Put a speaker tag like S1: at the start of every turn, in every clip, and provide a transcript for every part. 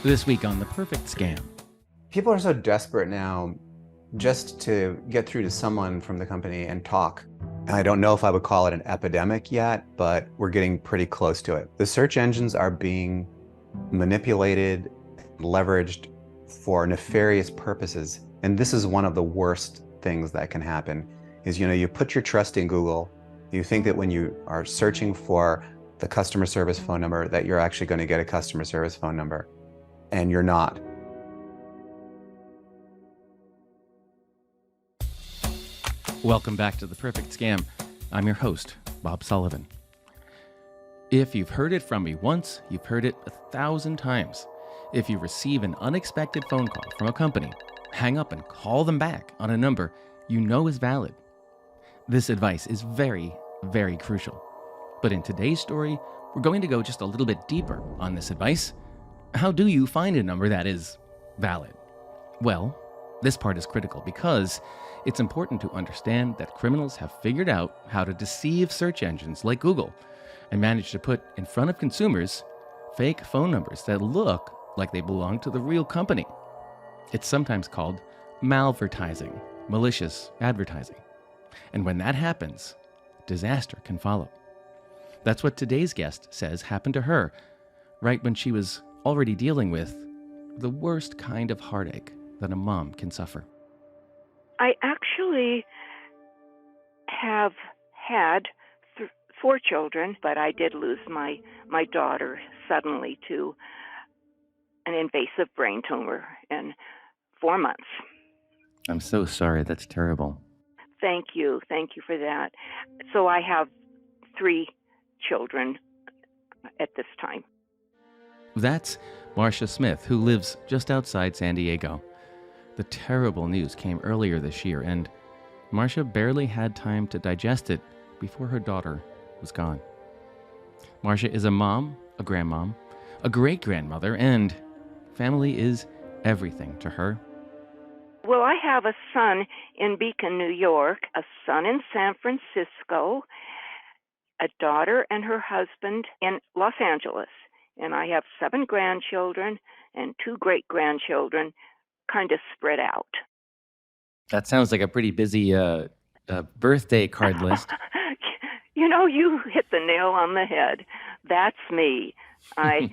S1: This week on The Perfect Scam.
S2: People are so desperate now just to get through to someone from the company and talk. I don't know if I would call it an epidemic yet, but we're getting pretty close to it. The search engines are being manipulated, leveraged for nefarious purposes. And this is one of the worst things that can happen is, you put your trust in Google. You think that when you are searching for the customer service phone number, that you're actually going to get a customer service phone number, and you're not.
S1: Welcome back to The Perfect Scam. I'm your host, Bob Sullivan. If you've heard it from me once, you've heard it 1,000 times. If you receive an unexpected phone call from a company, hang up and call them back on a number you know is valid. This advice is very, very crucial. But in today's story, we're going to go just a little bit deeper on this advice. How do you find a number that is valid? Well, this part is critical because it's important to understand that criminals have figured out how to deceive search engines like Google and manage to put in front of consumers fake phone numbers that look like they belong to the real company. It's sometimes called malvertising, malicious advertising. And when that happens, disaster can follow. That's what today's guest says happened to her right when she was already dealing with the worst kind of heartache that a mom can suffer.
S3: I actually have had 4 children, but I did lose my daughter suddenly to an invasive brain tumor in 4 months.
S1: I'm so sorry. That's terrible.
S3: Thank you for that. So I have 3 children at this time.
S1: That's Marcia Smith, who lives just outside San Diego. The terrible news came earlier this year, and Marcia barely had time to digest it before her daughter was gone. Marcia is a mom, a grandmom, a great-grandmother, and family is everything to her.
S3: Well, I have a son in Beacon, New York, a son in San Francisco, a daughter and her husband in Los Angeles, and I have 7 grandchildren and 2 great-grandchildren kind of spread out.
S1: That sounds like a pretty busy birthday card list.
S3: You hit the nail on the head. That's me. I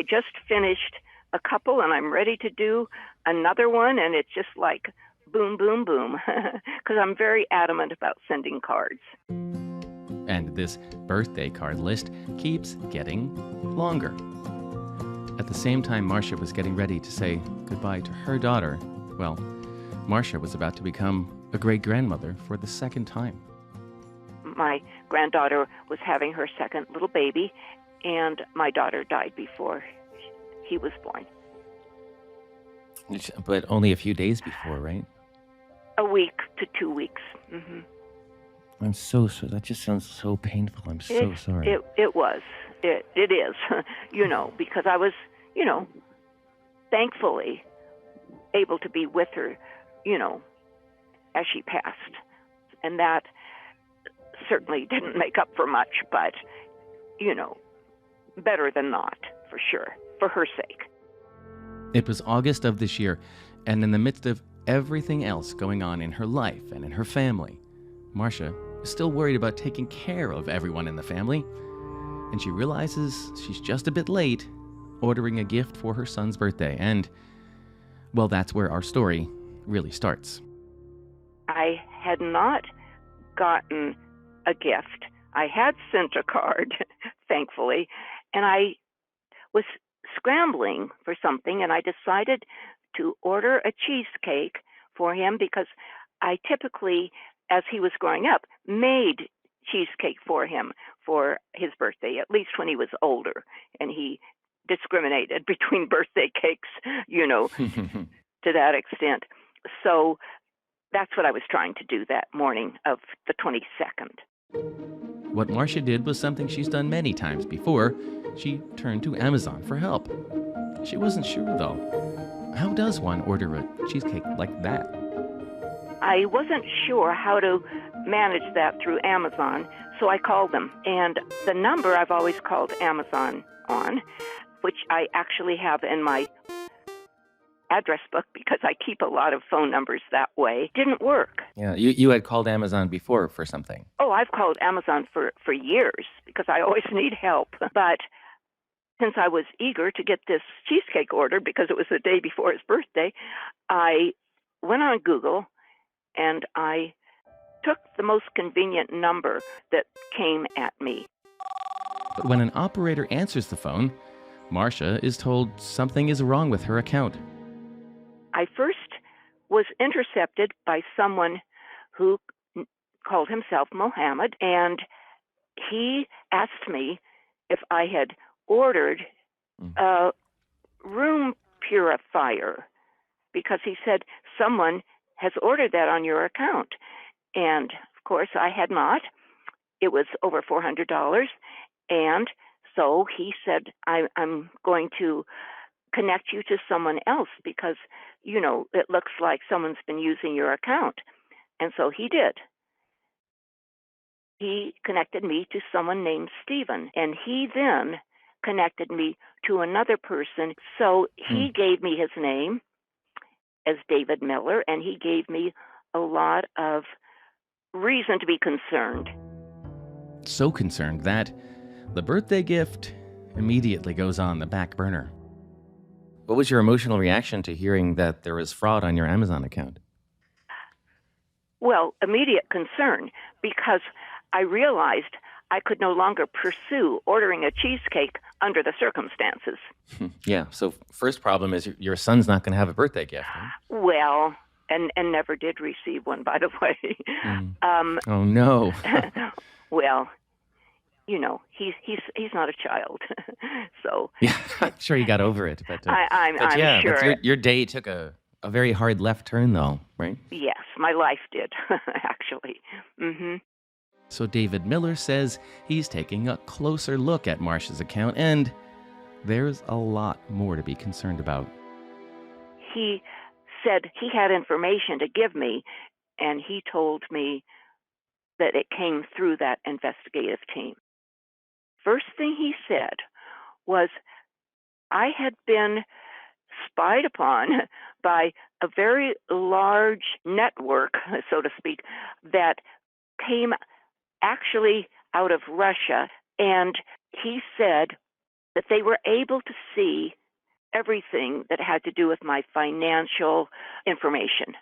S3: just finished a couple, and I'm ready to do another one, and it's just like boom, boom, boom, because I'm very adamant about sending cards.
S1: And this birthday card list keeps getting longer. At the same time Marcia was getting ready to say goodbye to her daughter, well, Marcia was about to become a great-grandmother for the second time.
S3: My granddaughter was having her second little baby, and my daughter died before he was born.
S1: But only a few days before, right?
S3: A week to 2 weeks. Mm-hmm.
S1: I'm so sorry. That just sounds so painful. I'm so sorry.
S3: It was. It is, because I was, thankfully able to be with her, as she passed. And that certainly didn't make up for much, but, better than not, for sure, for her sake.
S1: It was August of this year, and in the midst of everything else going on in her life and in her family, Marcia is still worried about taking care of everyone in the family, and she realizes she's just a bit late ordering a gift for her son's birthday. And, well, that's where our story really starts.
S3: I had not gotten a gift. I had sent a card, thankfully, and I was scrambling for something, and I decided to order a cheesecake for him because I typically, as he was growing up, made cheesecake for him for his birthday, at least when he was older, and he discriminated between birthday cakes, to that extent. So that's what I was trying to do that morning of the 22nd.
S1: What Marcia did was something she's done many times before. She turned to Amazon for help. She wasn't sure, though. How does one order a cheesecake like that?
S3: I wasn't sure how to manage that through Amazon, so I called them. And the number I've always called Amazon on which I actually have in my address book because I keep a lot of phone numbers that way, didn't work.
S1: Yeah, you had called Amazon before for something.
S3: Oh, I've called Amazon for years because I always need help. But since I was eager to get this cheesecake order because it was the day before his birthday, I went on Google and I took the most convenient number that came at me.
S1: But when an operator answers the phone, Marcia is told something is wrong with her account.
S3: I first was intercepted by someone who called himself Mohammed, and he asked me if I had ordered a room purifier because he said someone has ordered that on your account. And of course, I had not. It was over $400. And so he said, I'm going to connect you to someone else because, it looks like someone's been using your account. And so he did. He connected me to someone named Stephen, and he then connected me to another person. So he gave me his name as David Miller, and he gave me a lot of reason to be concerned.
S1: So concerned that the birthday gift immediately goes on the back burner. What was your emotional reaction to hearing that there was fraud on your Amazon account?
S3: Well, immediate concern, because I realized I could no longer pursue ordering a cheesecake under the circumstances.
S1: Yeah, so first problem is your son's not going to have a birthday gift. Right?
S3: Well, and never did receive one, by the way.
S1: Oh, no.
S3: Well, he's not a child, so
S1: yeah, I'm sure he got over it. But
S3: I'm
S1: yeah,
S3: sure
S1: but your day took a very hard left turn, though, right?
S3: Yes, my life did actually. Mm-hmm.
S1: So David Miller says he's taking a closer look at Marcia's account, and there's a lot more to be concerned about.
S3: He said he had information to give me, and he told me that it came through that investigative team. First thing he said was I had been spied upon by a very large network, so to speak, that came actually out of Russia. And he said that they were able to see everything that had to do with my financial information,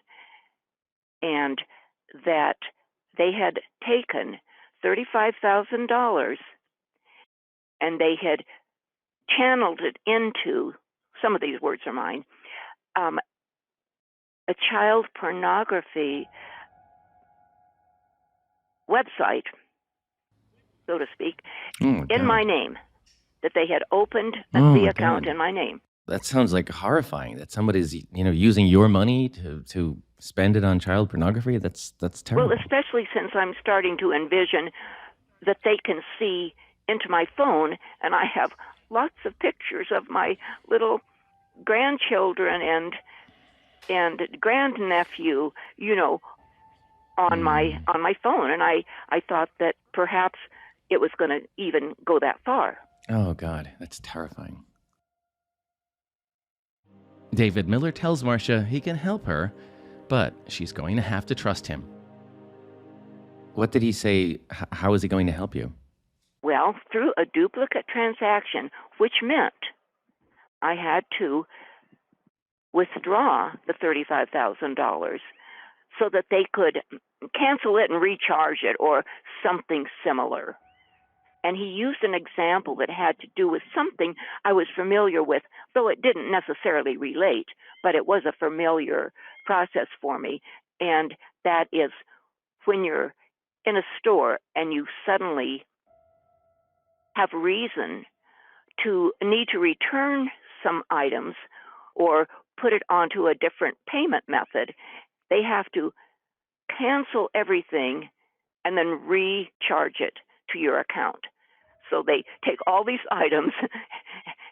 S3: and that they had taken $35,000 and they had channeled it into, some of these words are mine, a child pornography website, so to speak, in my name, that they had opened the account in my name.
S1: That sounds like horrifying, that somebody's, using your money to spend it on child pornography. That's terrible.
S3: Well, especially since I'm starting to envision that they can see into my phone, and I have lots of pictures of my little grandchildren and grandnephew, on my phone, and I thought that perhaps it was going to even go that far.
S1: Oh God, that's terrifying. David Miller tells Marcia he can help her, but she's going to have to trust him. What did he say? How is he going to help you?
S3: Well, through a duplicate transaction, which meant I had to withdraw the $35,000 so that they could cancel it and recharge it or something similar. And he used an example that had to do with something I was familiar with, though it didn't necessarily relate, but it was a familiar process for me. And that is when you're in a store and you suddenly have reason to need to return some items or put it onto a different payment method, they have to cancel everything and then recharge it to your account. So they take all these items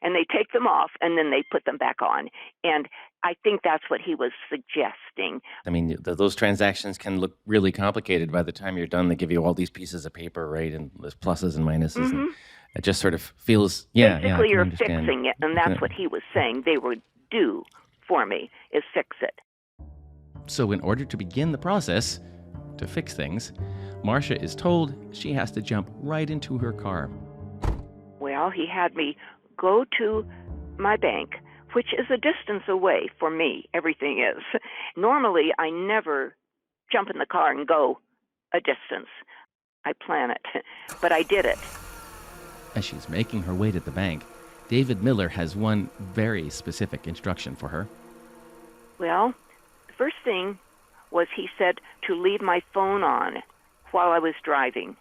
S3: and they take them off and then they put them back on. And I think that's what he was suggesting.
S1: I mean, those transactions can look really complicated by the time you're done. They give you all these pieces of paper, right? And there's pluses and minuses.
S3: Mm-hmm.
S1: It just sort of feels, yeah,
S3: Basically,
S1: I can
S3: you're
S1: understand.
S3: fixing it, and that's what he was saying they would do for me, is fix it.
S1: So in order to begin the process to fix things, Marcia is told she has to jump right into her car.
S3: Well, he had me go to my bank, which is a distance away for me. Everything is. Normally, I never jump in the car and go a distance. I plan it, but I did it.
S1: As she's making her way to the bank, David Miller has one very specific instruction for her.
S3: Well, the first thing was he said to leave my phone on while I was driving.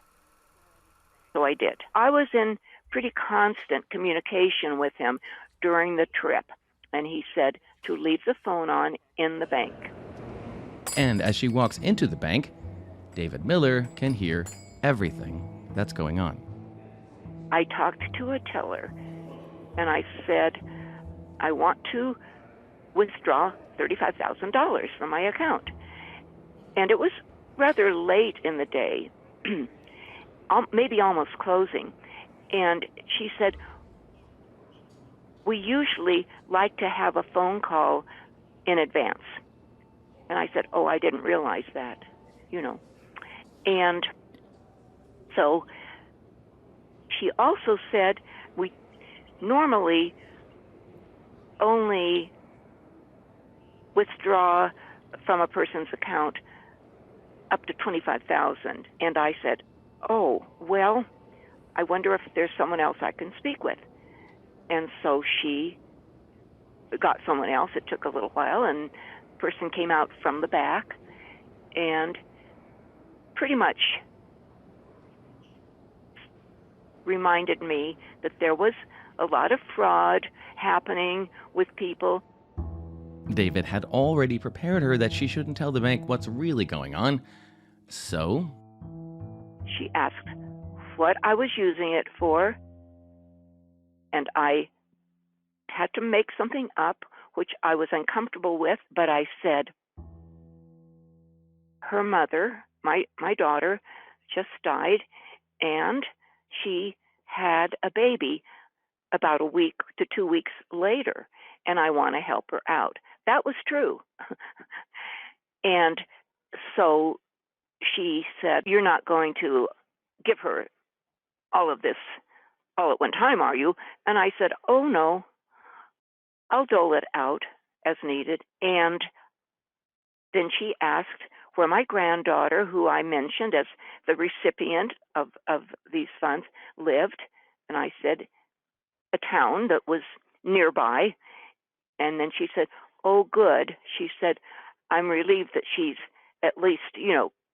S3: So I did. I was in pretty constant communication with him during the trip, and he said to leave the phone on in the bank.
S1: And as she walks into the bank, David Miller can hear everything that's going on.
S3: I talked to a teller, and I said, I want to withdraw $35,000 from my account. And it was rather late in the day, maybe almost closing. And she said, we usually like to have a phone call in advance. And I said, oh, I didn't realize that, And so she also said, we normally only withdraw from a person's account up to $25,000. And I said, oh, well, I wonder if there's someone else I can speak with. And so she got someone else. It took a little while, and the person came out from the back and pretty much reminded me that there was a lot of fraud happening with people.
S1: David had already prepared her that she shouldn't tell the bank what's really going on. So
S3: she asked what I was using it for, and I had to make something up, which I was uncomfortable with, but I said, her mother, my daughter, just died, and she had a baby about a week to 2 weeks later, and I want to help her out. That was true. And so she said, you're not going to give her all of this all at one time, are you? And I said, oh, no, I'll dole it out as needed. And then she asked where my granddaughter, who I mentioned as the recipient of these funds, lived. And I said, a town that was nearby. And then she said, oh, good. She said, I'm relieved that she's at least,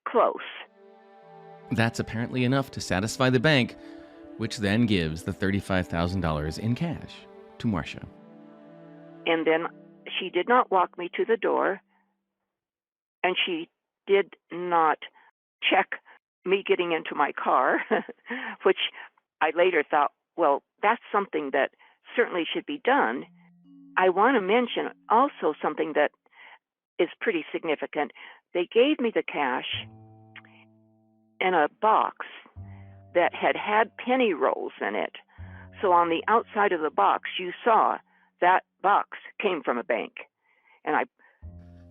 S3: close.
S1: That's apparently enough to satisfy the bank, which then gives the $35,000 in cash to Marcia.
S3: And then she did not walk me to the door, and she did not check me getting into my car, which I later thought, well, that's something that certainly should be done. I want to mention also something that is pretty significant. They gave me the cash in a box that had penny rolls in it. So on the outside of the box, you saw that box came from a bank. And I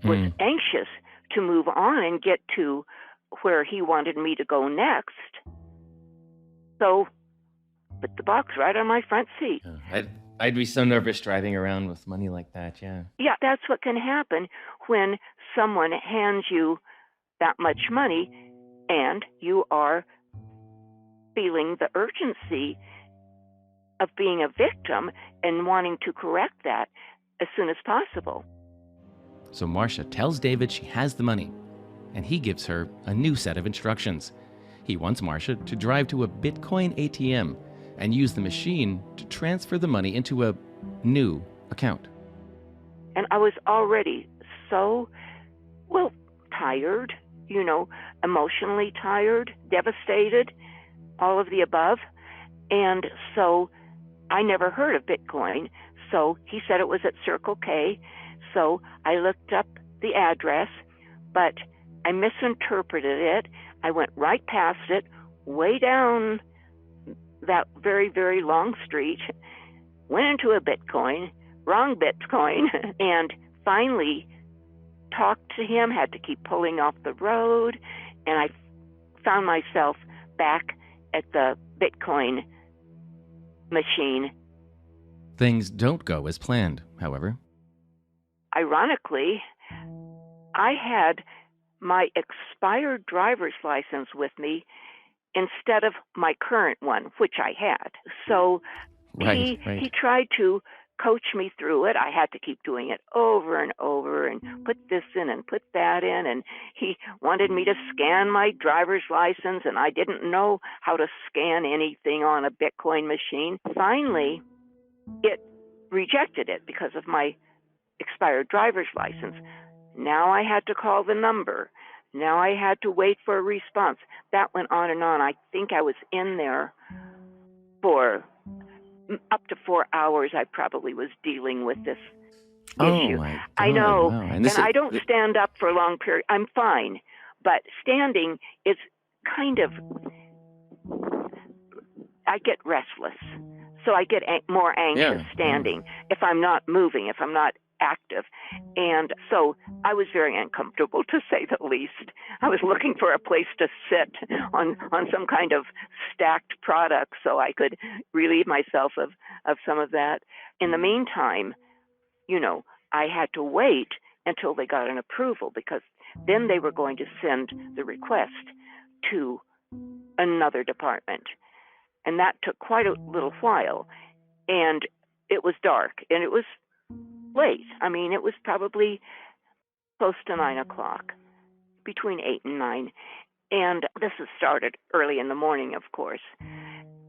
S3: was anxious to move on and get to where he wanted me to go next. So put the box right on my front seat.
S1: I'd be so nervous driving around with money like that, yeah.
S3: Yeah, that's what can happen when someone hands you that much money and you are feeling the urgency of being a victim and wanting to correct that as soon as possible.
S1: So Marcia tells David she has the money, and he gives her a new set of instructions. He wants Marcia to drive to a Bitcoin ATM and use the machine to transfer the money into a new account.
S3: And I was already so, tired, emotionally tired, devastated, all of the above. And so I never heard of Bitcoin. So he said it was at Circle K. So I looked up the address, but I misinterpreted it. I went right past it, way down that very, very long street, went into a wrong Bitcoin, and finally talked to him, had to keep pulling off the road, and I found myself back at the Bitcoin machine.
S1: Things don't go as planned, however.
S3: Ironically, I had my expired driver's license with me instead of my current one, which I had. So
S1: Right.
S3: he tried to coach me through it. I had to keep doing it over and over and put this in and put that in. And he wanted me to scan my driver's license, and I didn't know how to scan anything on a Bitcoin machine. Finally, it rejected it because of my expired driver's license. Now I had to call the number. Now I had to wait for a response. That went on and on. I think I was in there for up to 4 hours. I probably was dealing with this issue.
S1: My God.
S3: I know.
S1: Wow.
S3: And I don't stand up for a long period. I'm fine. But standing is kind of, I get restless. So I get more anxious standing if I'm not moving, if I'm not active. And so I was very uncomfortable, to say the least. I was looking for a place to sit on some kind of stacked product so I could relieve myself of some of that. In the meantime, I had to wait until they got an approval, because then they were going to send the request to another department. And that took quite a little while. And it was dark, and it was late. I mean, it was probably close to 9 o'clock, between 8 and 9. And this has started early in the morning, of course.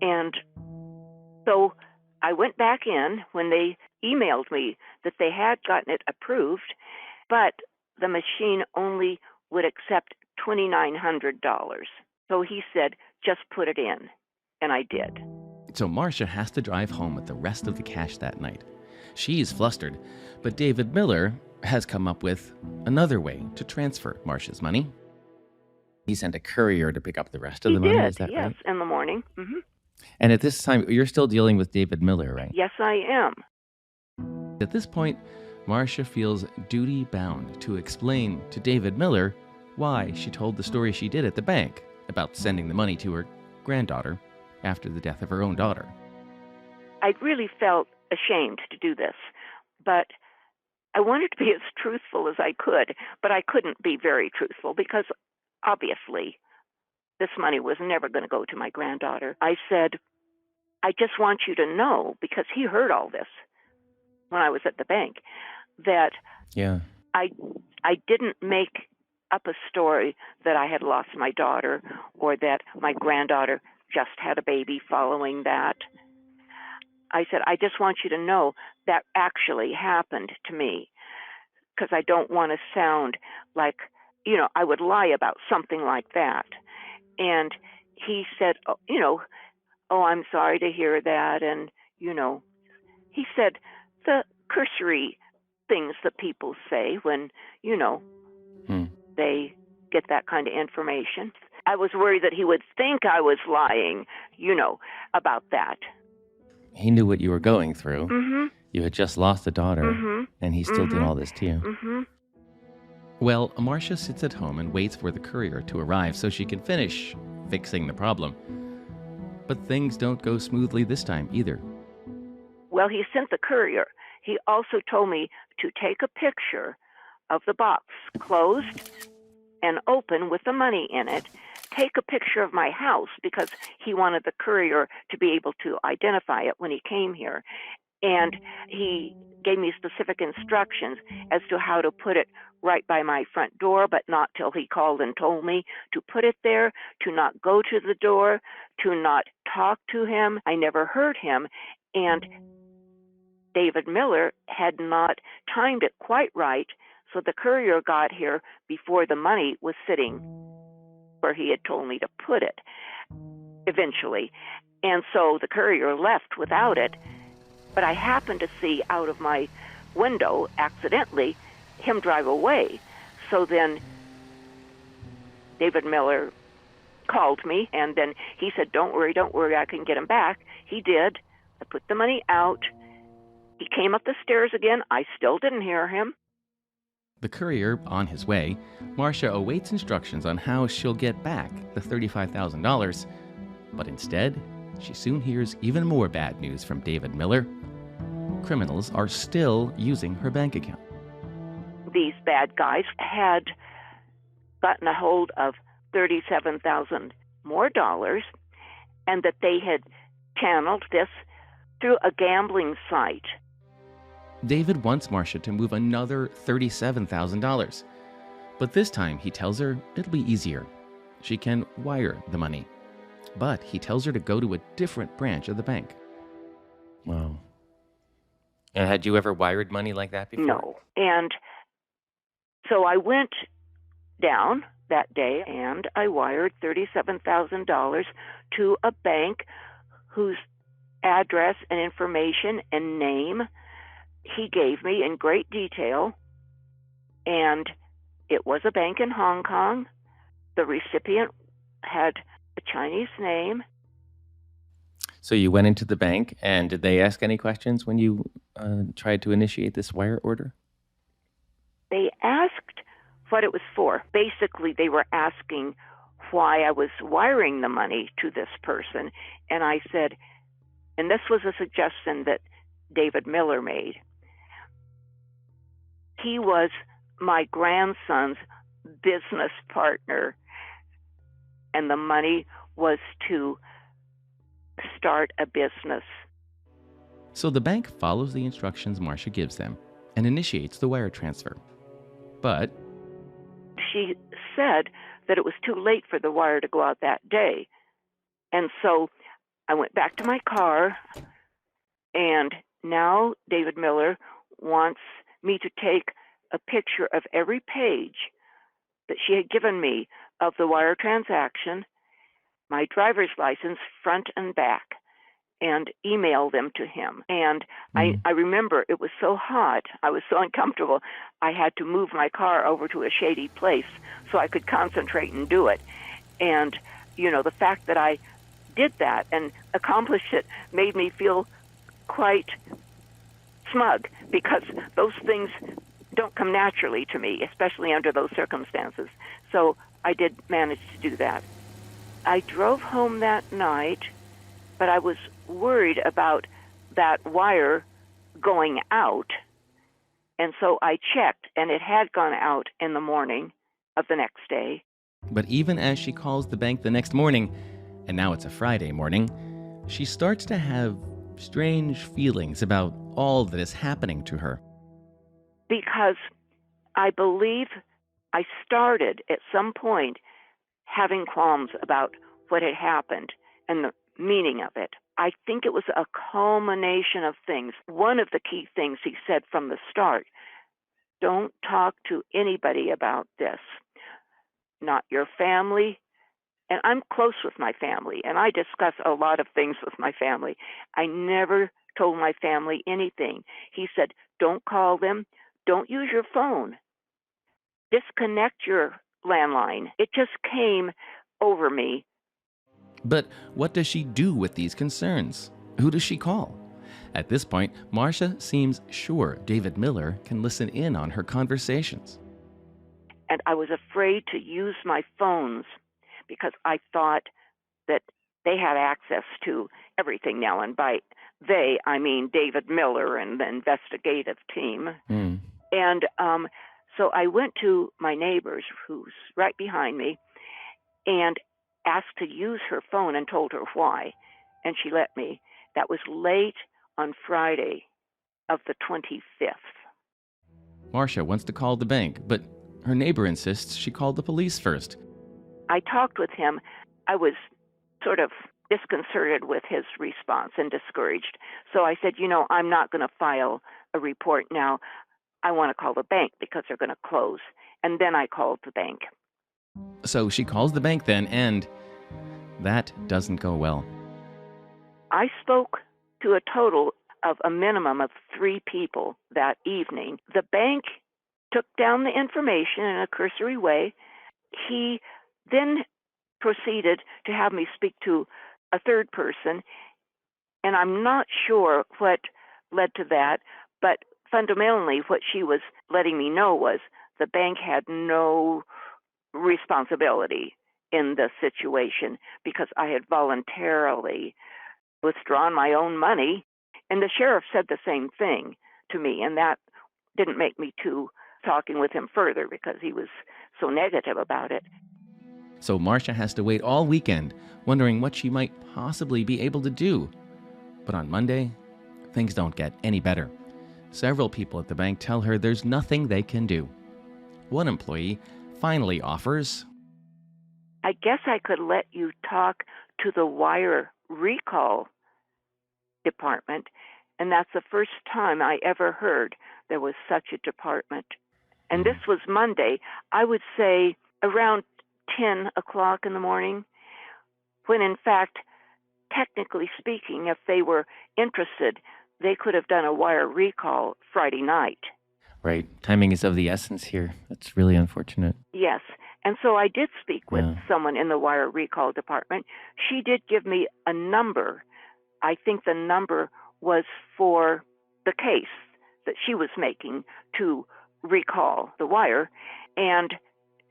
S3: And so I went back in when they emailed me that they had gotten it approved, but the machine only would accept $2,900. So he said, just put it in. And I did.
S1: So Marcia has to drive home with the rest of the cash that night. She's flustered, but David Miller has come up with another way to transfer Marcia's money. He sent a courier to pick up the rest of the money, is that
S3: yes,
S1: right?
S3: in the morning. Mm-hmm.
S1: And at this time, you're still dealing with David Miller, right?
S3: Yes, I am.
S1: At this point, Marcia feels duty-bound to explain to David Miller why she told the story she did at the bank about sending the money to her granddaughter after the death of her own daughter.
S3: I really felt ashamed to do this, but I wanted to be as truthful as I could, but I couldn't be very truthful because obviously this money was never going to go to my granddaughter. I said, I just want you to know, because he heard all this when I was at the bank, that I didn't make up a story that I had lost my daughter or that my granddaughter just had a baby following that. I said, I just want you to know that actually happened to me, because I don't want to sound like, I would lie about something like that. And he said, oh, I'm sorry to hear that. And, he said the cursory things that people say when, they get that kind of information. I was worried that he would think I was lying, about that.
S1: He knew what you were going through.
S3: Mm-hmm.
S1: You had just lost a daughter,
S3: Mm-hmm.
S1: and he still did all this to you.
S3: Mm-hmm.
S1: Well, Marcia sits at home and waits for the courier to arrive so she can finish fixing the problem. But things don't go smoothly this time either.
S3: Well, he sent the courier. He also told me to take a picture of the box, closed and open with the money in it. Take a picture of my house, because he wanted the courier to be able to identify it when he came here. And he gave me specific instructions as to how to put it right by my front door, but not till he called and told me to put it there, to not go to the door, to not talk to him. I never heard him. And David Miller had not timed it quite right, so the courier got here before the money was sitting where he had told me to put it, eventually. And so the courier left without it, but I happened to see out of my window, accidentally, him drive away. So then David Miller called me, and then he said, don't worry, I can get him back. He did. I put the money out. He came up the stairs again. I still didn't hear him.
S1: The courier on his way, Marcia awaits instructions on how she'll get back the $35,000, but instead, she soon hears even more bad news from David Miller. Criminals are still using her bank account.
S3: These bad guys had gotten a hold of $37,000 more dollars, and that they had channeled this through a gambling site.
S1: David wants Marcia to move another $37,000, but this time he tells her it'll be easier. She can wire the money, but he tells her to go to a different branch of the bank. Wow. And had you ever wired money like that before?
S3: No. And so I went down that day and I wired $37,000 to a bank whose address and information and name he gave me in great detail. And it was a bank in Hong Kong. The recipient had a Chinese name.
S1: So you went into the bank, and did they ask any questions when you tried to initiate this wire order?
S3: They asked what it was for. Basically, they were asking why I was wiring the money to this person. And I said, and this was a suggestion that David Miller made. He was my grandson's business partner, and the money was to start a business.
S1: So the bank follows the instructions Marcia gives them and initiates the wire transfer. But
S3: she said that it was too late for the wire to go out that day. And so I went back to my car, and now David Miller wants me to take a picture of every page that she had given me of the wire transaction, my driver's license front and back, and email them to him. And I remember it was so hot, I was so uncomfortable, I had to move my car over to a shady place so I could concentrate and do it. And, you know, the fact that I did that and accomplished it made me feel quite smug, because those things don't come naturally to me, especially under those circumstances. So I did manage to do that. I drove home that night, but I was worried about that wire going out. And so I checked, and it had gone out in the morning of the next day.
S1: But even as she calls the bank the next morning, and now it's a Friday morning, she starts to have strange feelings about all that is happening to her.
S3: Because I believe I started at some point having qualms about what had happened and the meaning of it. I think it was a culmination of things. One of the key things he said from the start, don't talk to anybody about this, not your family. And I'm close with my family, and I discuss a lot of things with my family. I never told my family anything. He said, don't call them. Don't use your phone. Disconnect your landline. It just came over me.
S1: But what does she do with these concerns? Who does she call? At this point, Marcia seems sure David Miller can listen in on her conversations.
S3: And I was afraid to use my phones because I thought that they had access to everything now. And by they, I mean David Miller and the investigative team. And so I went to my neighbors, who's right behind me, and asked to use her phone and told her why. And she let me. That was late on Friday of the 25th.
S1: Marcia wants to call the bank, but her neighbor insists she called the police first.
S3: I talked with him. I was sort of disconcerted with his response and discouraged. So I said, you know, I'm not going to file a report now. I want to call the bank because they're going to close. And then I called the bank.
S1: So she calls the bank then, and that doesn't go well.
S3: I spoke to a total of a minimum of 3 people that evening. The bank took down the information in a cursory way. He then proceeded to have me speak to a third person, and I'm not sure what led to that, but fundamentally what she was letting me know was the bank had no responsibility in the situation because I had voluntarily withdrawn my own money. And the sheriff said the same thing to me, and that didn't make me too talking with him further because he was so negative about it.
S1: So Marcia has to wait all weekend, wondering what she might possibly be able to do. But on Monday, things don't get any better. Several people at the bank tell her there's nothing they can do. One employee finally offers,
S3: I guess I could let you talk to the wire recall department, and that's the first time I ever heard there was such a department. And this was Monday, I would say around 10 o'clock in the morning, when in fact, technically speaking, if they were interested, they could have done a wire recall Friday night.
S1: Right, timing is of the essence here. That's really unfortunate.
S3: Yes. And so I did speak with someone in the wire recall department. She did give me a number. I think the number was for the case that she was making to recall the wire. And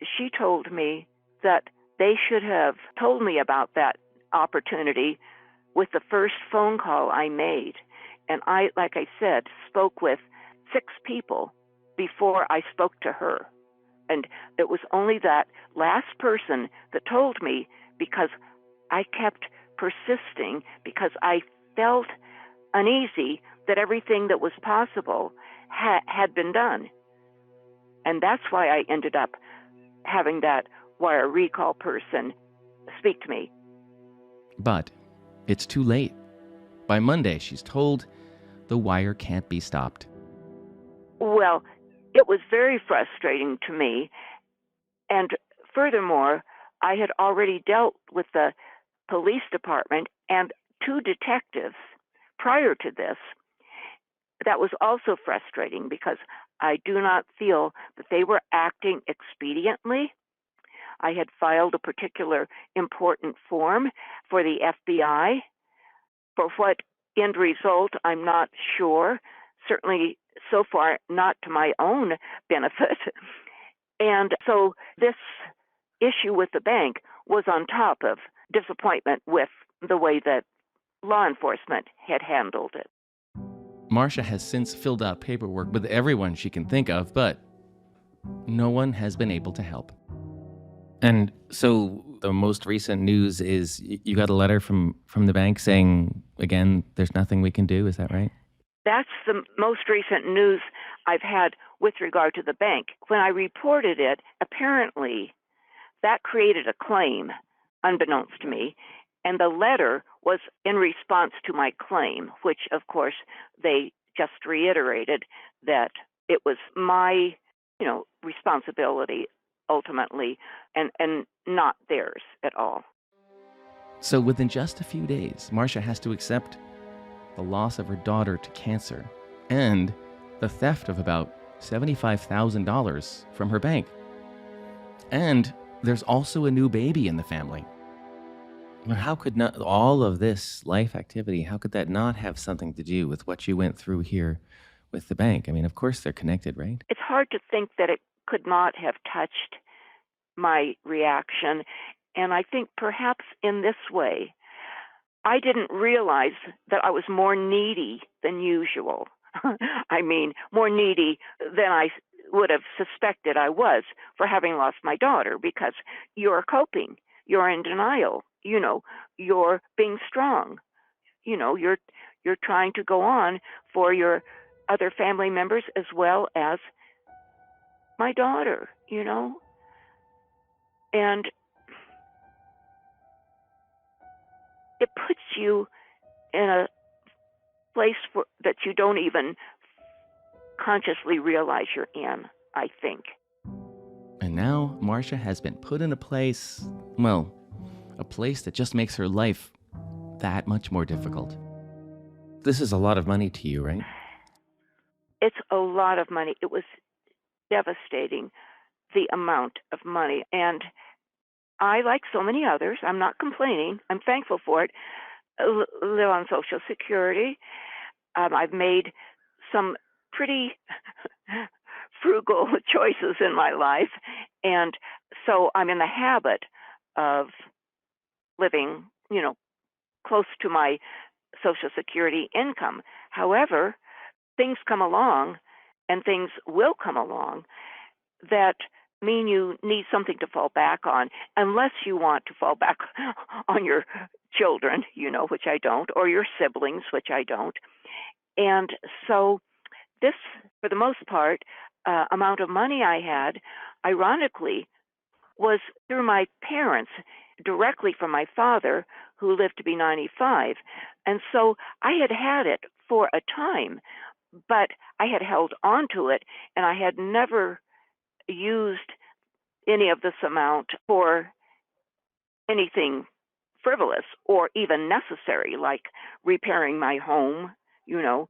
S3: she told me that they should have told me about that opportunity with the first phone call I made. And I, like I said, spoke with 6 people before I spoke to her. And it was only that last person that told me because I kept persisting because I felt uneasy that everything that was possible had been done. And that's why I ended up having that wire recall person speak to me.
S1: But it's too late. By Monday, she's told the wire can't be stopped.
S3: Well, it was very frustrating to me. And furthermore, I had already dealt with the police department and 2 detectives prior to this. That was also frustrating because I do not feel that they were acting expediently. I had filed a particular important form for the FBI. For what end result, I'm not sure. Certainly, so far, not to my own benefit. And so this issue with the bank was on top of disappointment with the way that law enforcement had handled it.
S1: Marcia has since filled out paperwork with everyone she can think of, but no one has been able to help. And so the most recent news is you got a letter from the bank saying, again, there's nothing we can do. Is that right?
S3: That's the most recent news I've had with regard to the bank. When I reported it, apparently that created a claim, unbeknownst to me, and the letter was in response to my claim, which, of course, they just reiterated that it was my, responsibility ultimately, and not theirs at all.
S1: So within just a few days, Marcia has to accept the loss of her daughter to cancer and the theft of about $75,000 from her bank. And there's also a new baby in the family. But how could not all of this life activity, how could that not have something to do with what you went through here with the bank? I mean, of course they're connected, right?
S3: It's hard to think that it could not have touched my reaction. And I think perhaps in this way, I didn't realize that I was more needy than usual. I mean, more needy than I would have suspected I was for having lost my daughter, because you're coping, you're in denial, you're being strong, you're trying to go on for your other family members as well as my daughter, and it puts you in a place that you don't even consciously realize you're in, I think.
S1: And now Marcia has been put in a place that just makes her life that much more difficult. This is a lot of money to you, right?
S3: It's a lot of money. It was devastating, the amount of money. And I, like so many others, I'm not complaining, I'm thankful for it, live on Social Security. I've made some pretty frugal choices in my life, and so I'm in the habit of living, close to my Social Security income. However, things come along, and things will come along that mean you need something to fall back on, unless you want to fall back on your children, which I don't, or your siblings, which I don't. And so this, for the most part, amount of money I had, ironically, was through my parents, directly from my father, who lived to be 95. And so I had it for a time, but I had held on to it, and I had never used any of this amount for anything frivolous or even necessary, like repairing my home,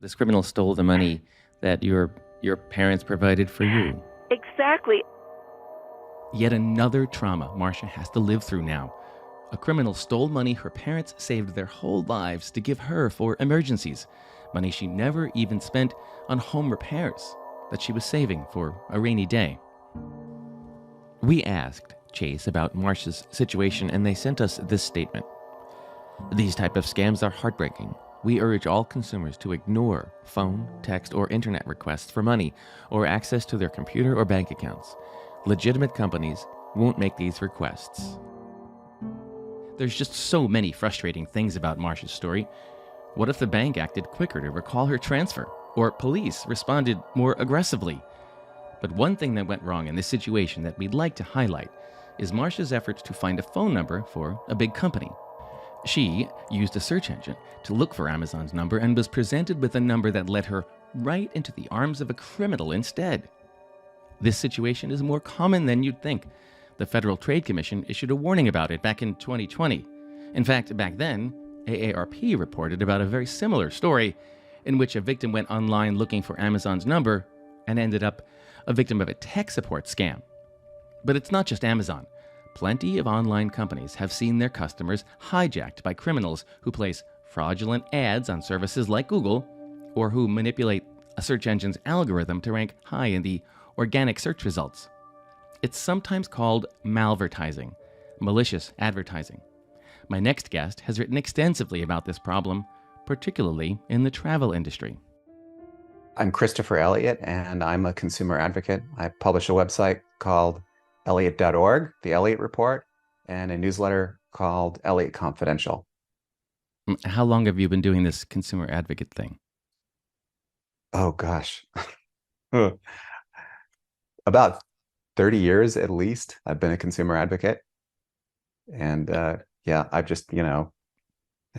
S1: This criminal stole the money that your parents provided for you.
S3: Exactly.
S1: Yet another trauma Marcia has to live through now. A criminal stole money her parents saved their whole lives to give her for emergencies, money she never even spent on home repairs that she was saving for a rainy day. We asked Chase about Marcia's situation, and they sent us this statement. These type of scams are heartbreaking. We urge all consumers to ignore phone, text, or internet requests for money or access to their computer or bank accounts. Legitimate companies won't make these requests. There's just so many frustrating things about Marcia's story. What if the bank acted quicker to recall her transfer, or police responded more aggressively? But one thing that went wrong in this situation that we'd like to highlight is Marcia's efforts to find a phone number for a big company. She used a search engine to look for Amazon's number and was presented with a number that led her right into the arms of a criminal instead. This situation is more common than you'd think. The Federal Trade Commission issued a warning about it back in 2020. In fact, back then, AARP reported about a very similar story in which a victim went online looking for Amazon's number and ended up a victim of a tech support scam. But it's not just Amazon. Plenty of online companies have seen their customers hijacked by criminals who place fraudulent ads on services like Google, or who manipulate a search engine's algorithm to rank high in the organic search results. It's sometimes called malvertising, malicious advertising. My next guest has written extensively about this problem, particularly in the travel industry.
S2: I'm Christopher Elliott, and I'm a consumer advocate. I publish a website called Elliott.org, The Elliott Report, and a newsletter called Elliott Confidential.
S1: How long have you been doing this consumer advocate thing?
S2: Oh, gosh. About 30 years at least, I've been a consumer advocate. And I've just, I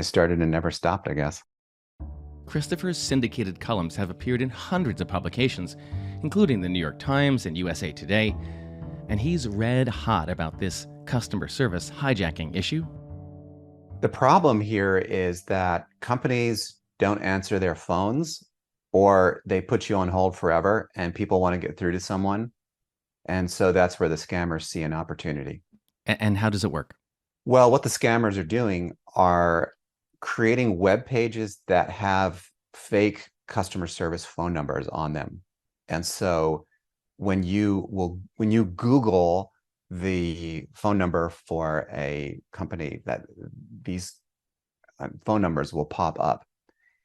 S2: started and never stopped, I guess.
S1: Christopher's syndicated columns have appeared in hundreds of publications, including the New York Times and USA Today, and he's red hot about this customer service hijacking issue.
S2: The problem here is that companies don't answer their phones, or they put you on hold forever and people want to get through to someone. And so that's where the scammers see an opportunity.
S1: And how does it work?
S2: Well, what the scammers are doing are creating web pages that have fake customer service phone numbers on them. And so when you Google the phone number for a company, that these phone numbers will pop up.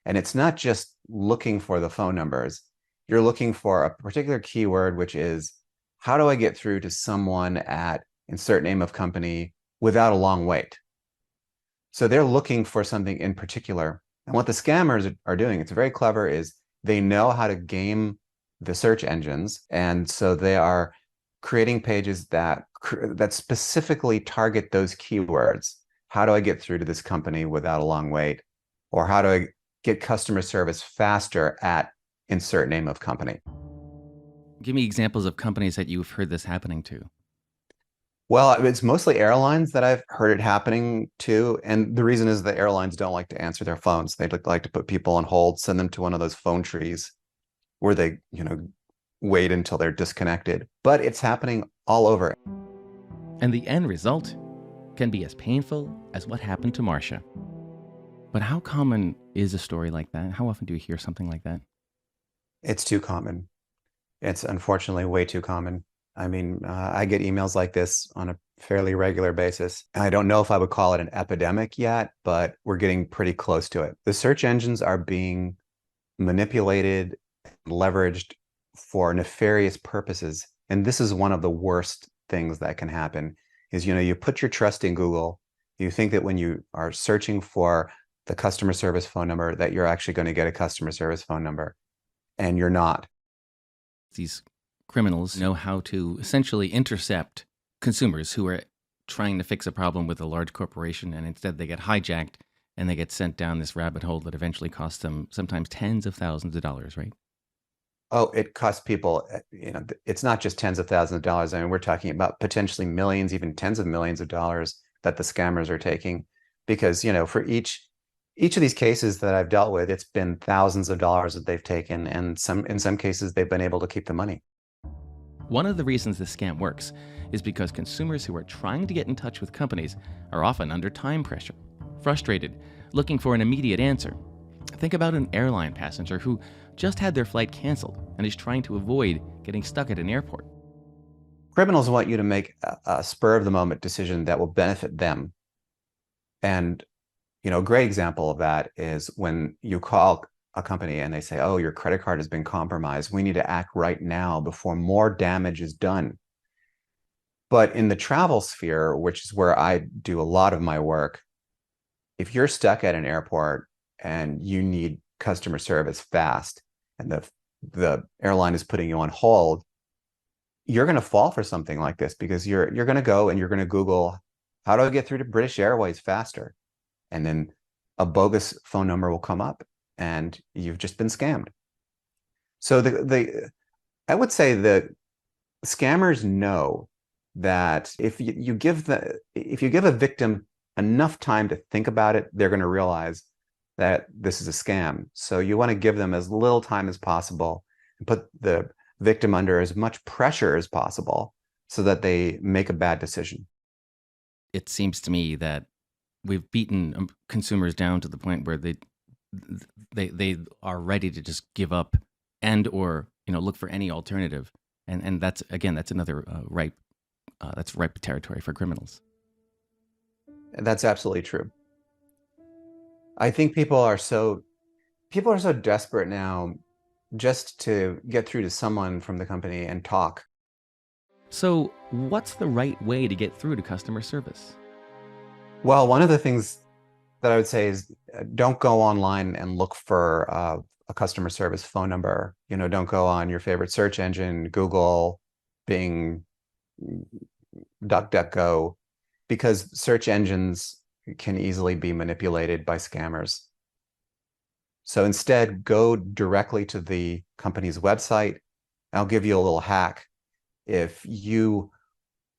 S2: And it's not just looking for the phone numbers. You're looking for a particular keyword, which is, how do I get through to someone at insert name of company without a long wait? So they're looking for something in particular. And what the scammers are doing, it's very clever, is they know how to game the search engines. And so they are creating pages that specifically target those keywords. How do I get through to this company without a long wait? Or how do I get customer service faster at insert name of company?
S1: Give me examples of companies that you've heard this happening to.
S2: Well, it's mostly airlines that I've heard it happening to. And the reason is the airlines don't like to answer their phones. They like to put people on hold, send them to one of those phone trees where they, wait until they're disconnected. But it's happening all over.
S1: And the end result can be as painful as what happened to Marcia. But how common is a story like that? How often do you hear something like that?
S2: It's too common. It's unfortunately way too common. I mean, I get emails like this on a fairly regular basis. I don't know if I would call it an epidemic yet, but we're getting pretty close to it. The search engines are being manipulated, leveraged for nefarious purposes. And this is one of the worst things that can happen is, you put your trust in Google. You think that when you are searching for the customer service phone number, that you're actually going to get a customer service phone number, and you're not.
S1: These criminals know how to essentially intercept consumers who are trying to fix a problem with a large corporation, and instead they get hijacked and they get sent down this rabbit hole that eventually costs them sometimes tens of thousands of dollars, right?
S2: Oh, it costs people, it's not just tens of thousands of dollars. I mean, we're talking about potentially millions, even tens of millions of dollars that the scammers are taking. Because, for each of these cases that I've dealt with, it's been thousands of dollars that they've taken. And in some cases, they've been able to keep the money.
S1: One of the reasons this scam works is because consumers who are trying to get in touch with companies are often under time pressure, frustrated, looking for an immediate answer. Think about an airline passenger who just had their flight canceled and is trying to avoid getting stuck at an airport.
S2: Criminals want you to make a spur-of-the-moment decision that will benefit them. And, a great example of that is when you call a company and they say, oh, your credit card has been compromised. We need to act right now before more damage is done. But in the travel sphere, which is where I do a lot of my work, if you're stuck at an airport and you need customer service fast and the airline is putting you on hold, you're going to fall for something like this because you're going to go and you're going to Google, how do I get through to British Airways faster? And then a bogus phone number will come up and you've just been scammed. So I would say the scammers know that if you give a victim enough time to think about it, they're going to realize that this is a scam. So you want to give them as little time as possible and put the victim under as much pressure as possible so that they make a bad decision.
S1: It seems to me that we've beaten consumers down to the point where they are ready to just give up and or look for any alternative, and that's another ripe territory for criminals.
S2: That's absolutely true. I think people are so desperate now just to get through to someone from the company and talk.
S1: So what's the right way to get through to customer service?
S2: Well, one of the things that I would say is don't go online and look for a customer service phone number. Don't go on your favorite search engine, Google, Bing, DuckDuckGo, because search engines can easily be manipulated by scammers. So instead, go directly to the company's website. I'll give you a little hack. If you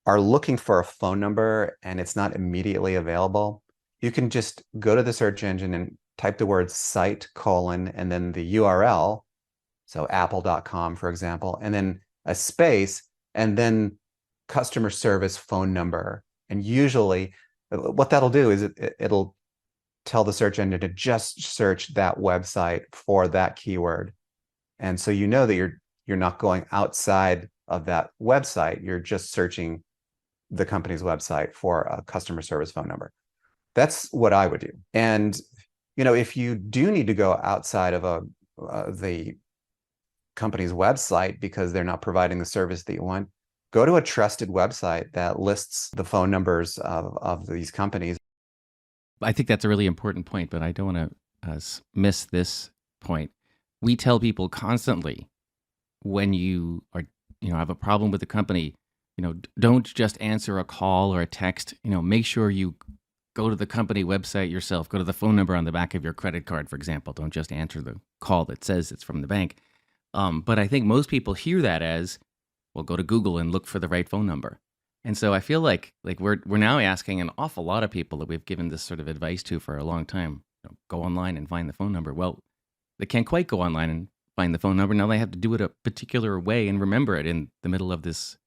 S2: are looking for a phone number and it's not immediately available, you can just go to the search engine and type the word site : and then the URL, so apple.com, for example, and then a space, and then customer service phone number. And usually what that'll do is it'll tell the search engine to just search that website for that keyword. And so you know that you're not going outside of that website, you're just searching the company's website for a customer service phone number. That's what I would do. And if you do need to go outside of the company's website because they're not providing the service that you want, go to a trusted website that lists the phone numbers of these companies.
S1: I think that's a really important point, but I don't want to miss this point. We tell people constantly, when you are have a problem with the company, don't just answer a call or a text. Make sure you go to the company website yourself. Go to the phone number on the back of your credit card, for example. Don't just answer the call that says it's from the bank. But I think most people hear that as, well, go to Google and look for the right phone number. And so I feel like we're now asking an awful lot of people that we've given this sort of advice to for a long time, go online and find the phone number. Well, they can't quite go online and find the phone number. Now they have to do it a particular way and remember it in the middle of this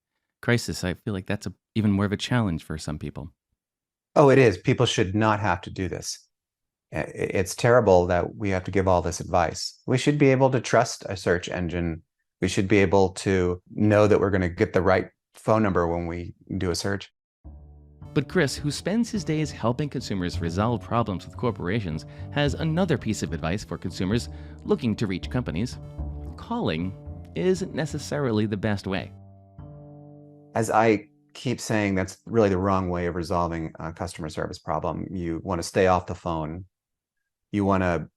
S1: crisis. I feel like that's even more of a challenge for some people.
S2: Oh, it is. People should not have to do this. It's terrible that we have to give all this advice. We should be able to trust a search engine. We should be able to know that we're going to get the right phone number when we do a search.
S1: But Chris, who spends his days helping consumers resolve problems with corporations, has another piece of advice for consumers looking to reach companies. Calling isn't necessarily the best way.
S2: As I keep saying, that's really the wrong way of resolving a customer service problem. You want to stay off the phone. You want to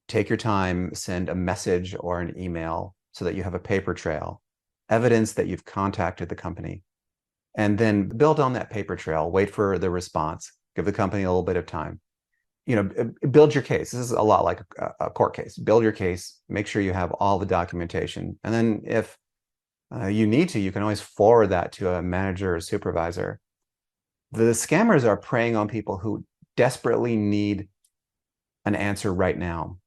S2: take your time, send a message or an email so that you have a paper trail, evidence that you've contacted the company, and then build on that paper trail, wait for the response, give the company a little bit of time. Build your case. This is a lot like a court case. Build your case, make sure you have all the documentation. And then if you need to, you can always forward that to a manager or supervisor. The scammers are preying on people who desperately need an answer right now.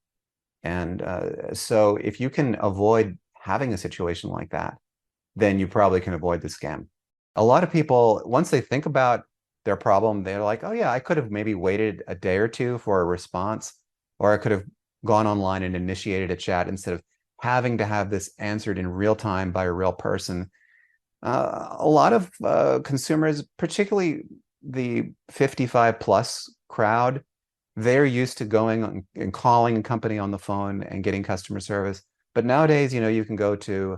S2: And so if you can avoid having a situation like that, then you probably can avoid the scam. A lot of people, once they think about their problem, they're like, oh yeah, I could have maybe waited a day or two for a response, or I could have gone online and initiated a chat instead of having to have this answered in real time by a real person. A lot of consumers, particularly the 55 plus crowd, they're used to going and calling a company on the phone and getting customer service. But nowadays, you can go to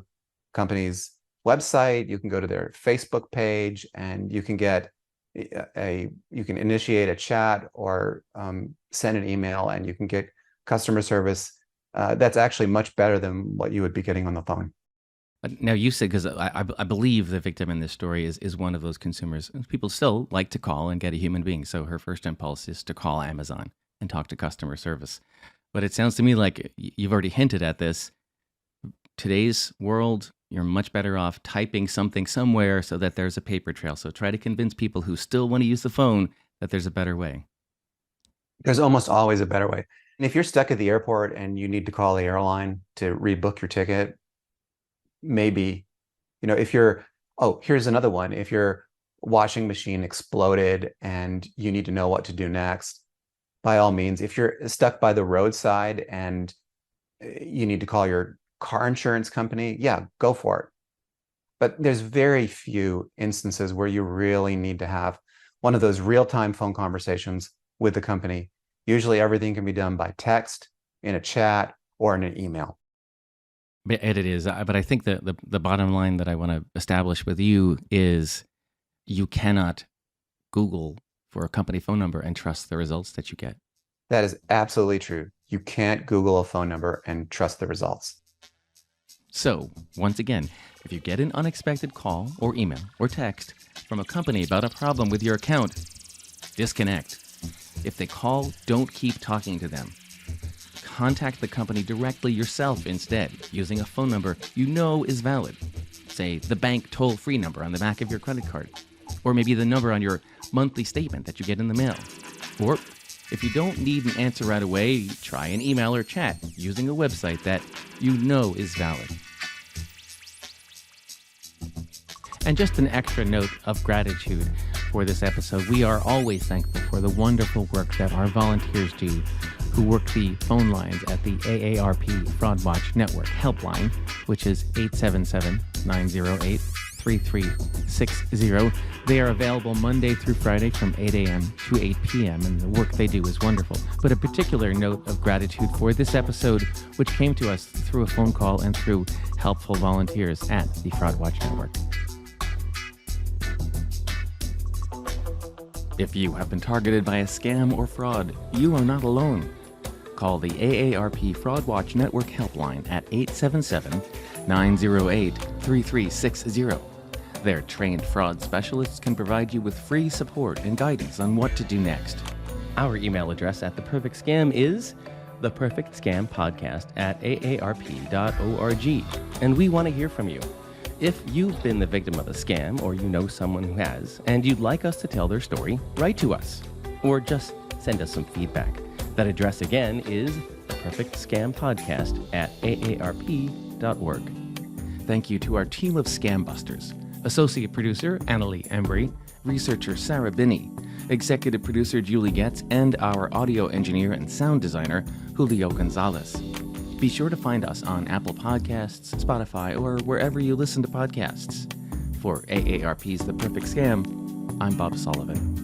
S2: companies' website, you can go to their Facebook page, and you can get you can initiate a chat or send an email, and you can get customer service that's actually much better than what you would be getting on the phone.
S1: Now, you said, because I believe the victim in this story is one of those consumers. People still like to call and get a human being. So her first impulse is to call Amazon and talk to customer service. But it sounds to me like you've already hinted at this. Today's world, you're much better off typing something somewhere so that there's a paper trail. So try to convince people who still want to use the phone that there's a better way.
S2: There's almost always a better way. And if you're stuck at the airport and you need to call the airline to rebook your ticket, maybe, here's another one. If your washing machine exploded and you need to know what to do next, by all means. If you're stuck by the roadside and you need to call your car insurance company, yeah, go for it. But there's very few instances where you really need to have one of those real-time phone conversations with the company. Usually everything can be done by text, in a chat, or in an email.
S1: It is. But I think the bottom line that I want to establish with you is you cannot Google for a company phone number and trust the results that you get.
S2: That is absolutely true. You can't Google a phone number and trust the results.
S1: So, once again, if you get an unexpected call or email or text from a company about a problem with your account, disconnect. If they call, don't keep talking to them. Contact the company directly yourself instead, using a phone number you know is valid. Say, the bank toll-free number on the back of your credit card. Or maybe the number on your monthly statement that you get in the mail. Or, if you don't need an answer right away, try an email or chat using a website that you know is valid. And just an extra note of gratitude for this episode. We are always thankful for the wonderful work that our volunteers do who work the phone lines at the AARP Fraud Watch Network helpline, which is 877-908-3360. They are available Monday through Friday from 8 a.m. to 8 p.m., and the work they do is wonderful. But a particular note of gratitude for this episode, which came to us through a phone call and through helpful volunteers at the Fraud Watch Network. If you have been targeted by a scam or fraud, you are not alone. Call the AARP Fraud Watch Network helpline at 877-908-3360. Their trained fraud specialists can provide you with free support and guidance on what to do next. Our email address at The Perfect Scam is theperfectscampodcast@aarp.org, and we want to hear from you. If you've been the victim of a scam, or you know someone who has, and you'd like us to tell their story, write to us, or just send us some feedback. That address again is theperfectscampodcast@aarp.org. Thank you to our team of scam busters, Associate producer Annalie Embry, researcher Sarah Binney, executive producer Julie Getz, and our audio engineer and sound designer Julio Gonzalez. Be sure to find us on Apple Podcasts, Spotify, or wherever you listen to podcasts. For AARP's The Perfect Scam, I'm Bob Sullivan.